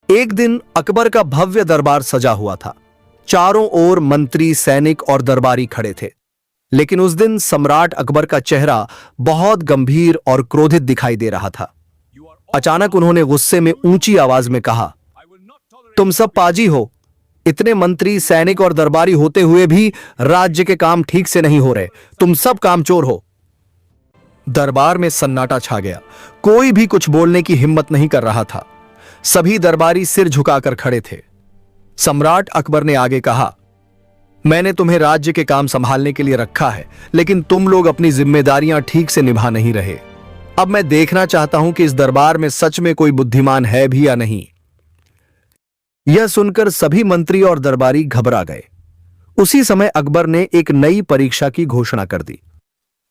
एक दिन अकबर का भव्य दरबार सजा हुआ था। चारों ओर मंत्री, सैनिक और दरबारी खड़े थे। लेकिन उस दिन सम्राट अकबर का चेहरा बहुत गंभीर और क्रोधित दिखाई दे रहा था। अचानक उन्होंने गुस्से में ऊंची आवाज में कहा, तुम सब पाजी हो। इतने मंत्री, सैनिक और दरबारी होते हुए भी राज्य के काम ठीक से नहीं हो रहे। तुम सब कामचोर हो। दरबार में सन्नाटा छा गया। कोई भी कुछ बोलने की हिम्मत नहीं कर रहा था। सभी दरबारी सिर झुकाकर खड़े थे। सम्राट अकबर ने आगे कहा, मैंने तुम्हें राज्य के काम संभालने के लिए रखा है, लेकिन तुम लोग अपनी जिम्मेदारियां ठीक से निभा नहीं रहे। अब मैं देखना चाहता हूं कि इस दरबार में सच में कोई बुद्धिमान है भी या नहीं। यह सुनकर सभी मंत्री और दरबारी घबरा गए। उसी समय अकबर ने एक नई परीक्षा की घोषणा कर दी।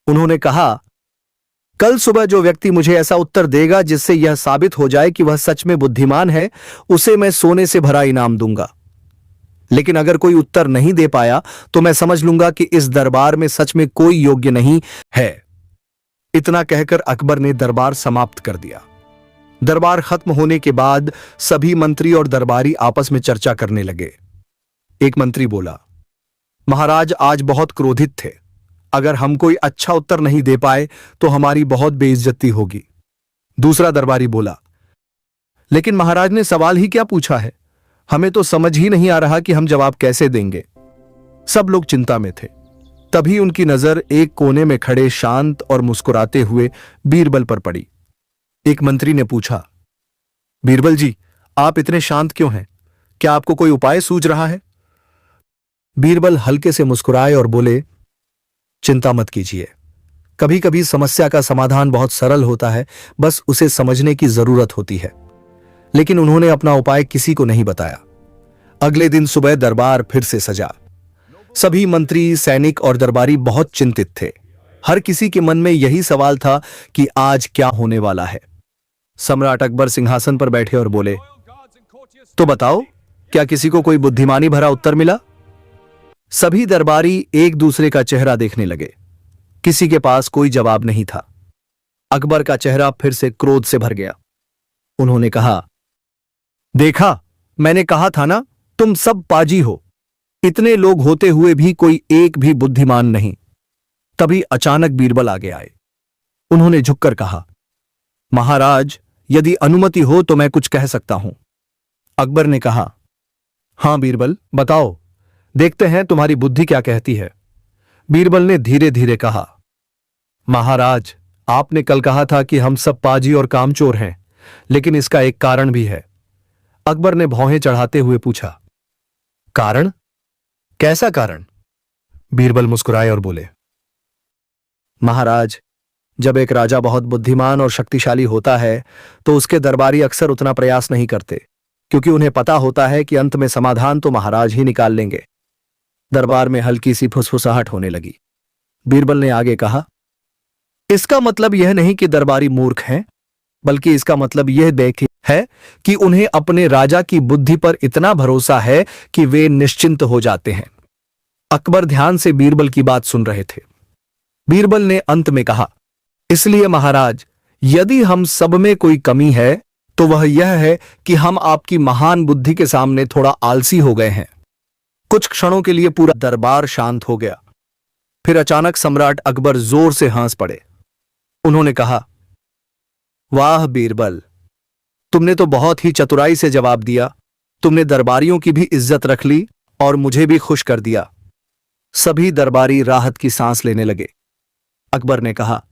उन्होंने कहा, कल सुबह जो व्यक्ति मुझे ऐसा उत्तर देगा जिससे यह साबित हो जाए कि वह सच में बुद्धिमान है, उसे मैं सोने से भरा इनाम दूंगा। लेकिन अगर कोई उत्तर नहीं दे पाया तो मैं समझ लूंगा कि इस दरबार में सच में कोई योग्य नहीं है। इतना कहकर अकबर ने दरबार समाप्त कर दिया। दरबार खत्म होने के बाद सभी मंत्री और दरबारी आपस में चर्चा करने लगे। एक मंत्री बोला, महाराज आज बहुत क्रोधित थे। अगर हम कोई अच्छा उत्तर नहीं दे पाए तो हमारी बहुत बेइज्जती होगी। दूसरा दरबारी बोला, लेकिन महाराज ने सवाल ही क्या पूछा है? हमें तो समझ ही नहीं आ रहा कि हम जवाब कैसे देंगे। सब लोग चिंता में थे। तभी उनकी नजर एक कोने में खड़े शांत और मुस्कुराते हुए बीरबल पर पड़ी। एक मंत्री ने पूछा, बीरबल जी, आप इतने शांत क्यों हैं? क्या आपको कोई उपाय सूझ रहा है? बीरबल हल्के से मुस्कुराए और बोले, चिंता मत कीजिए। कभी कभी समस्या का समाधान बहुत सरल होता है, बस उसे समझने की जरूरत होती है। लेकिन उन्होंने अपना उपाय किसी को नहीं बताया। अगले दिन सुबह दरबार फिर से सजा। सभी मंत्री, सैनिक और दरबारी बहुत चिंतित थे। हर किसी के मन में यही सवाल था कि आज क्या होने वाला है। सम्राट अकबर सिंहासन पर बैठे और बोले, तो बताओ, क्या किसी को कोई बुद्धिमानी भरा उत्तर मिला? सभी दरबारी एक दूसरे का चेहरा देखने लगे। किसी के पास कोई जवाब नहीं था। अकबर का चेहरा फिर से क्रोध से भर गया। उन्होंने कहा, देखा, मैंने कहा था ना, तुम सब पाजी हो। इतने लोग होते हुए भी कोई एक भी बुद्धिमान नहीं। तभी अचानक बीरबल आगे आए। उन्होंने झुककर कहा, महाराज, यदि अनुमति हो तो मैं कुछ कह सकता हूं। अकबर ने कहा, हां बीरबल, बताओ, देखते हैं तुम्हारी बुद्धि क्या कहती है। बीरबल ने धीरे धीरे कहा, महाराज, आपने कल कहा था कि हम सब पाजी और कामचोर हैं, लेकिन इसका एक कारण भी है। अकबर ने भौहें चढ़ाते हुए पूछा, कारण? कैसा कारण? बीरबल मुस्कुराए और बोले, महाराज, जब एक राजा बहुत बुद्धिमान और शक्तिशाली होता है तो उसके दरबारी अक्सर उतना प्रयास नहीं करते, क्योंकि उन्हें पता होता है कि अंत में समाधान तो महाराज ही निकाल लेंगे। दरबार में हल्की सी फुसफुसाहट होने लगी। बीरबल ने आगे कहा, इसका मतलब यह नहीं कि दरबारी मूर्ख हैं, बल्कि इसका मतलब यह देख है कि उन्हें अपने राजा की बुद्धि पर इतना भरोसा है कि वे निश्चिंत हो जाते हैं। अकबर ध्यान से बीरबल की बात सुन रहे थे। बीरबल ने अंत में कहा, इसलिए महाराज, यदि हम सब में कोई कमी है तो वह यह है कि हम आपकी महान बुद्धि के सामने थोड़ा आलसी हो गए हैं। कुछ क्षणों के लिए पूरा दरबार शांत हो गया। फिर अचानक सम्राट अकबर जोर से हंस पड़े। उन्होंने कहा, वाह बीरबल, तुमने तो बहुत ही चतुराई से जवाब दिया। तुमने दरबारियों की भी इज्जत रख ली और मुझे भी खुश कर दिया। सभी दरबारी राहत की सांस लेने लगे। अकबर ने कहा,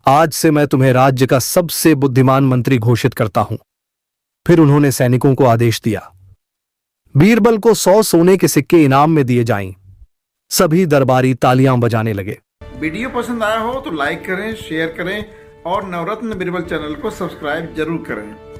आज से मैं तुम्हें राज्य का सबसे बुद्धिमान मंत्री घोषित करता हूं। फिर उन्होंने सैनिकों को आदेश दिया, बीरबल को 100 सोने के सिक्के इनाम में दिए जाएं। सभी दरबारी तालियां बजाने लगे। वीडियो पसंद आया हो तो लाइक करें, शेयर करें और नवरत्न बीरबल चैनल को सब्सक्राइब जरूर करें।